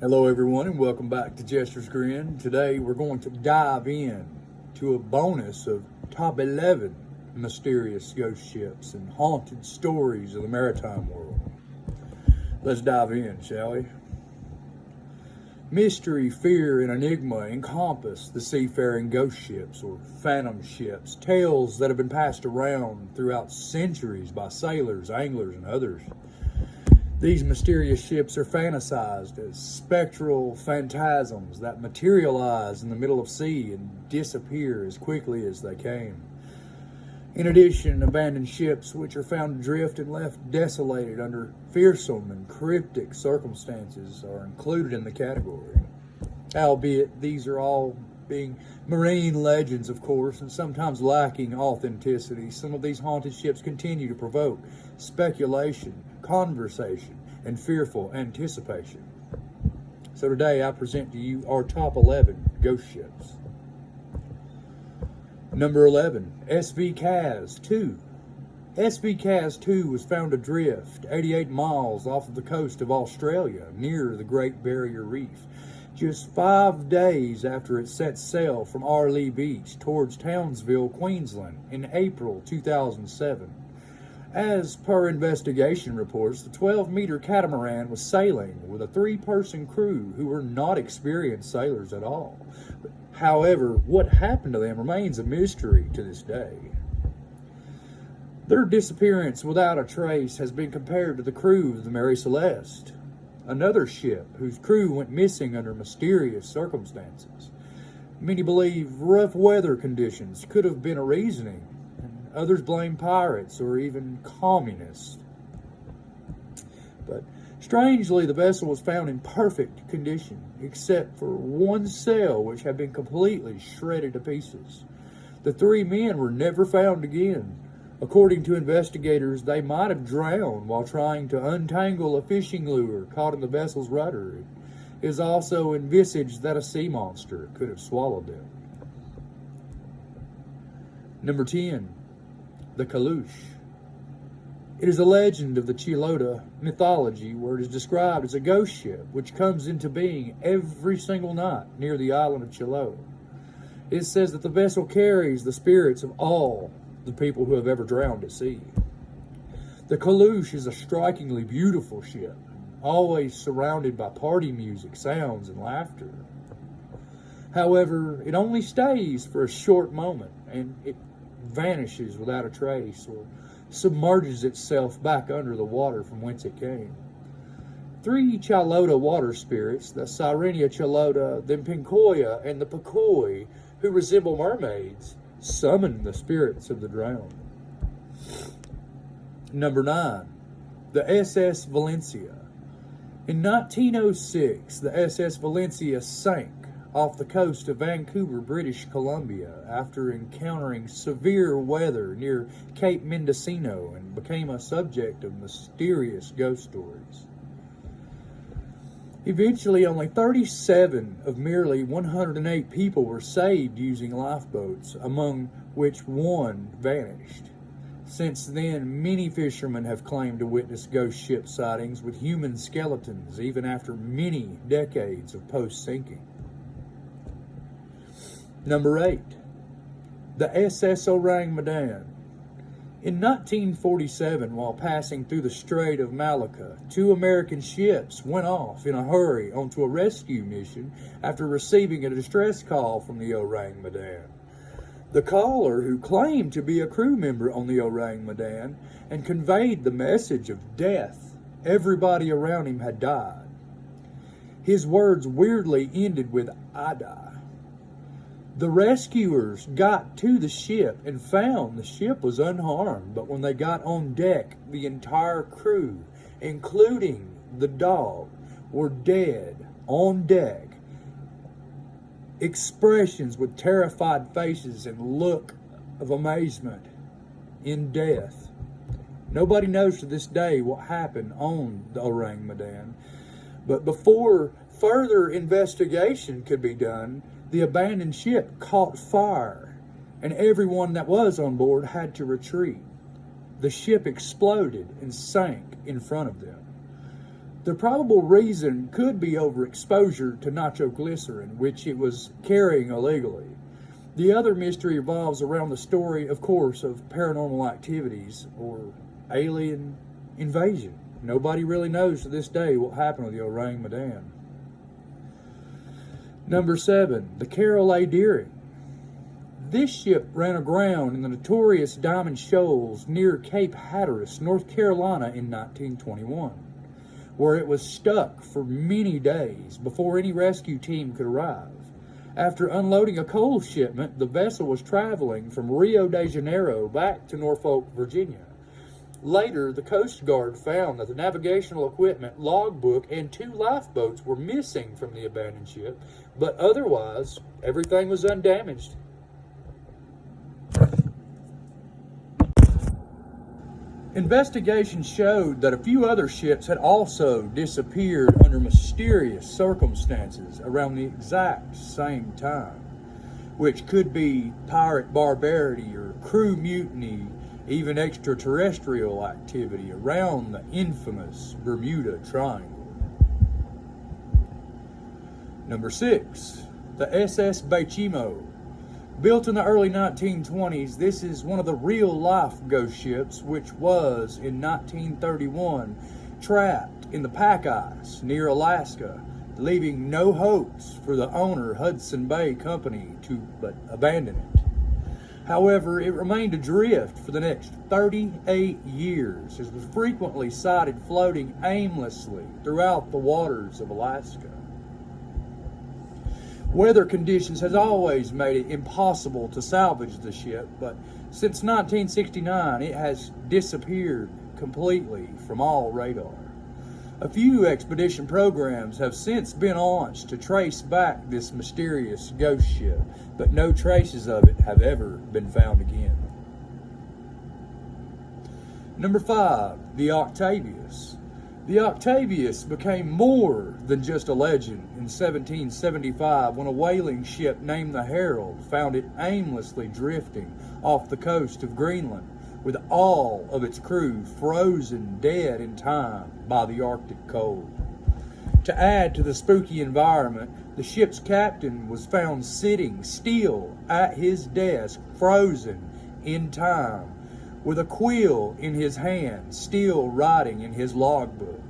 Hello everyone and welcome back to Jester's Grin. Today we're going to dive in to a bonus of top 11 mysterious ghost ships and haunted stories of the maritime world. Let's dive in, shall we? Mystery, fear, and enigma encompass the seafaring ghost ships or phantom ships, tales that have been passed around throughout centuries by sailors, anglers, and others. These mysterious ships are fantasized as spectral phantasms that materialize in the middle of sea and disappear as quickly as they came. In addition, abandoned ships which are found adrift and left desolated under fearsome and cryptic circumstances are included in the category. Albeit these are all being marine legends, of course, and sometimes lacking authenticity, some of these haunted ships continue to provoke speculation, conversation, and fearful anticipation. So today I present to you our top 11 ghost ships. Number 11, SV Kaz 2. SV Kaz 2 was found adrift 88 miles off of the coast of Australia near the Great Barrier Reef, just 5 days after it set sail from Arlee Beach towards Townsville, Queensland in April 2007. As per investigation reports, the 12-meter catamaran was sailing with a 3-person crew who were not experienced sailors at all. However, what happened to them remains a mystery to this day. Their disappearance without a trace has been compared to the crew of the Mary Celeste, another ship whose crew went missing under mysterious circumstances. Many believe rough weather conditions could have been a reasoning. Others blame pirates or even communists. But strangely, the vessel was found in perfect condition, except for one sail which had been completely shredded to pieces. The 3 men were never found again. According to investigators, they might have drowned while trying to untangle a fishing lure caught in the vessel's rudder. It is also envisaged that a sea monster could have swallowed them. Number 10. The Kalush. It is a legend of the Chilota mythology where it is described as a ghost ship which comes into being every single night near the island of Chiloe. It says that the vessel carries the spirits of all the people who have ever drowned at sea. The Kalush is a strikingly beautiful ship, always surrounded by party music, sounds, and laughter. However, it only stays for a short moment, and it vanishes without a trace or submerges itself back under the water from whence it came. 3 Chilota water spirits, the Sirenia Chilota, the Pincoya, and the Pacoi, who resemble mermaids, summon the spirits of the drowned. Number 9, the SS Valencia. In 1906, the SS Valencia sank off the coast of Vancouver, British Columbia, after encountering severe weather near Cape Mendocino and became a subject of mysterious ghost stories. Eventually, only 37 of merely 108 people were saved using lifeboats, among which 1 vanished. Since then, many fishermen have claimed to witness ghost ship sightings with human skeletons, even after many decades of post-sinking. Number 8, the SS Orang Medan. In 1947, while passing through the Strait of Malacca, 2 American ships went off in a hurry onto a rescue mission after receiving a distress call from the Orang Medan. The caller, who claimed to be a crew member on the Orang Medan and conveyed the message of death, everybody around him had died. His words weirdly ended with "I die." The rescuers got to the ship and found the ship was unharmed, but when they got on deck, the entire crew, including the dog, were dead on deck. Expressions with terrified faces and look of amazement in death. Nobody knows to this day what happened on the Orang Medan, but before further investigation could be done, the abandoned ship caught fire, and everyone that was on board had to retreat. The ship exploded and sank in front of them. The probable reason could be overexposure to nitroglycerin, which it was carrying illegally. The other mystery revolves around the story, of course, of paranormal activities or alien invasion. Nobody really knows to this day what happened with the Orang Medan. Number 7, the Carroll A. Deering. This ship ran aground in the notorious Diamond Shoals near Cape Hatteras, North Carolina in 1921, where it was stuck for many days before any rescue team could arrive. After unloading a coal shipment, the vessel was traveling from Rio de Janeiro back to Norfolk, Virginia. Later, the Coast Guard found that the navigational equipment, logbook, and 2 lifeboats were missing from the abandoned ship, but otherwise, everything was undamaged. Investigations showed that a few other ships had also disappeared under mysterious circumstances around the exact same time, which could be pirate barbarity or crew mutiny, even extraterrestrial activity around the infamous Bermuda Triangle. Number 6, the SS Bachimo. Built in the early 1920s, this is one of the real-life ghost ships, which was, in 1931, trapped in the pack ice near Alaska, leaving no hopes for the owner, Hudson Bay Company, to but abandon it. However, it remained adrift for the next 38 years, as was frequently sighted floating aimlessly throughout the waters of Alaska. Weather conditions has always made it impossible to salvage the ship, but since 1969 it has disappeared completely from all radar. A few expedition programs have since been launched to trace back this mysterious ghost ship, but no traces of it have ever been found again. Number 5, the Octavius. The Octavius became more than just a legend in 1775 when a whaling ship named the Herald found it aimlessly drifting off the coast of Greenland with all of its crew frozen dead in time by the Arctic cold. To add to the spooky environment, the ship's captain was found sitting still at his desk, frozen in time, with a quill in his hand, still writing in his logbook.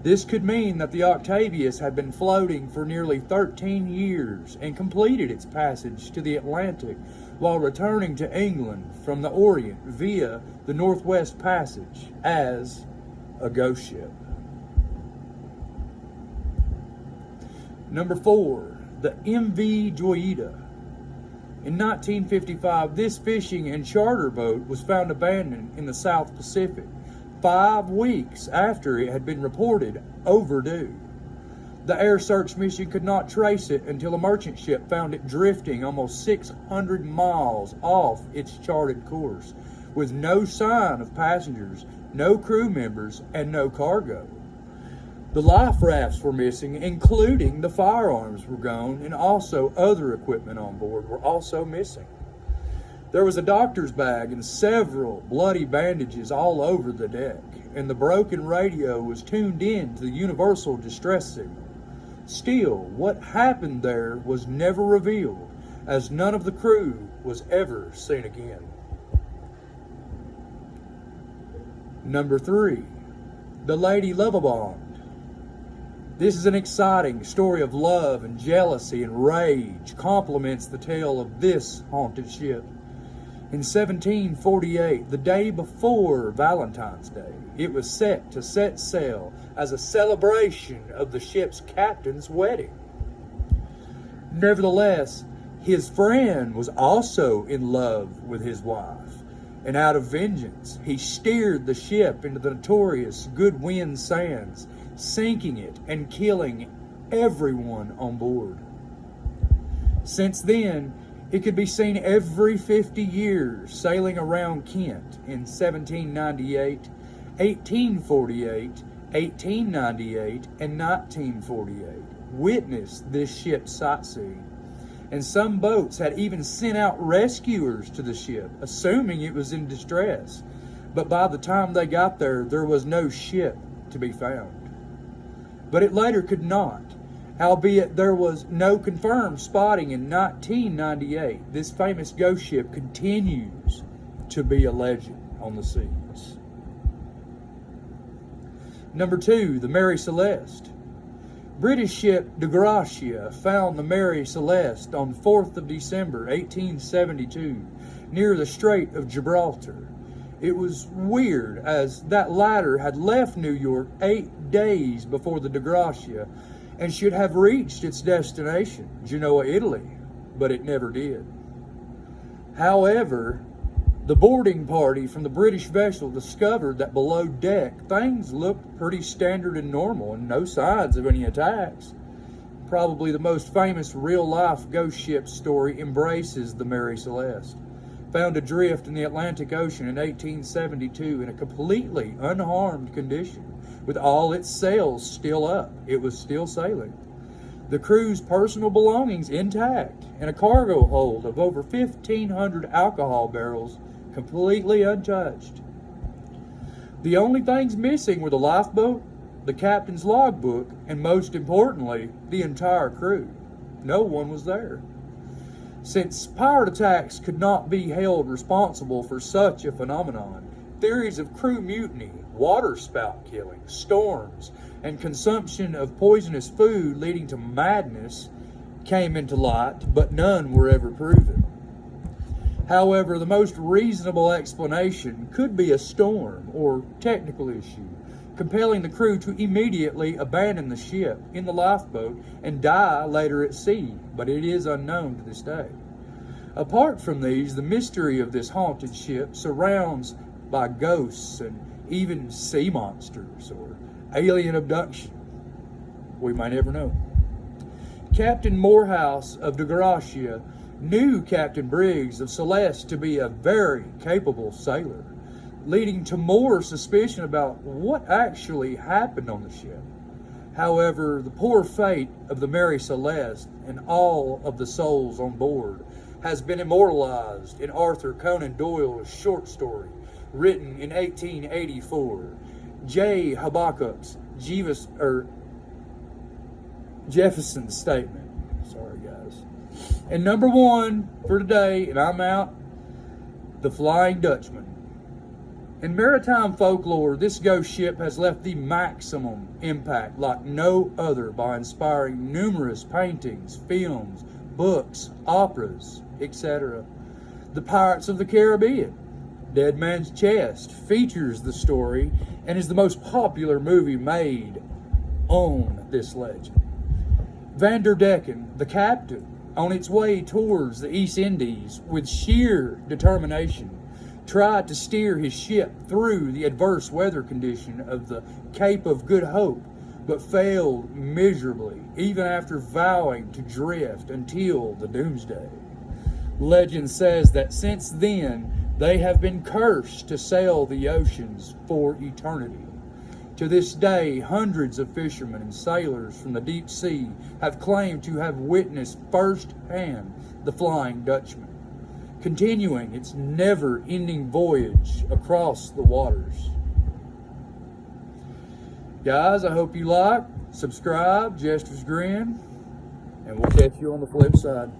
This could mean that the Octavius had been floating for nearly 13 years and completed its passage to the Atlantic while returning to England from the Orient via the Northwest Passage as a ghost ship. Number 4, the MV Joyita. In 1955, this fishing and charter boat was found abandoned in the South Pacific 5 weeks after it had been reported overdue. The air search mission could not trace it until a merchant ship found it drifting almost 600 miles off its charted course, with no sign of passengers, no crew members, and no cargo. The life rafts were missing, including the firearms were gone, and also other equipment on board were also missing. There was a doctor's bag and several bloody bandages all over the deck, and the broken radio was tuned in to the universal distress signal. Still, what happened there was never revealed, as none of the crew was ever seen again. Number 3, the Lady Lovibond. This is an exciting story of love and jealousy and rage, complements the tale of this haunted ship. In 1748, the day before Valentine's Day, it was set to set sail as a celebration of the ship's captain's wedding. Nevertheless, his friend was also in love with his wife, and out of vengeance, he steered the ship into the notorious Goodwin Sands, sinking it and killing everyone on board. Since then, it could be seen every 50 years sailing around Kent in 1798, 1848, 1898, and 1948. Witnessed this ship's sightseeing, and some boats had even sent out rescuers to the ship, assuming it was in distress. but by the time they got there, there was no ship to be found. But it later could not, albeit there was no confirmed spotting in 1998. This famous ghost ship continues to be a legend on the seas. Number 2, the Mary Celeste. British ship De Gracia found the Mary Celeste on 4th of December 1872 near the Strait of Gibraltar. It was weird, as that latter had left New York 8 days before the De Gracia and should have reached its destination, Genoa, Italy, but it never did. However, the boarding party from the British vessel discovered that below deck things looked pretty standard and normal and no signs of any attacks. Probably the most famous real-life ghost ship story embraces the Mary Celeste. Found adrift in the Atlantic Ocean in 1872 in a completely unharmed condition, with all its sails still up. It was still sailing. The crew's personal belongings intact, and a cargo hold of over 1,500 alcohol barrels completely untouched. The only things missing were the lifeboat, the captain's logbook, and most importantly, the entire crew. No one was there. Since pirate attacks could not be held responsible for such a phenomenon, theories of crew mutiny, water spout killing, storms, and consumption of poisonous food leading to madness came into light, but none were ever proven. However, the most reasonable explanation could be a storm or technical issue, compelling the crew to immediately abandon the ship in the lifeboat and die later at sea, but it is unknown to this day. Apart from these, the mystery of this haunted ship surrounds by ghosts and even sea monsters or alien abduction. We may never know. Captain Morehouse of De Gracia knew Captain Briggs of Celeste to be a very capable sailor, leading to more suspicion about what actually happened on the ship. However, the poor fate of the Mary Celeste and all of the souls on board has been immortalized in Arthur Conan Doyle's short story written in 1884, J. Habakkuk's Jefferson's Statement. Sorry, guys. And number 1 for today, and I'm out, the Flying Dutchman. In maritime folklore, this ghost ship has left the maximum impact like no other by inspiring numerous paintings, films, books, operas, etc. The Pirates of the Caribbean, Dead Man's Chest, features the story and is the most popular movie made on this legend. Vanderdecken, the captain, on its way towards the East Indies with sheer determination, tried to steer his ship through the adverse weather condition of the Cape of Good Hope, but failed miserably, even after vowing to drift until the doomsday. Legend says that since then, they have been cursed to sail the oceans for eternity. To this day, hundreds of fishermen and sailors from the deep sea have claimed to have witnessed firsthand the Flying Dutchman, continuing its never-ending voyage across the waters. Guys, I hope you like, subscribe, Jester's Grin, and we'll catch you on the flip side.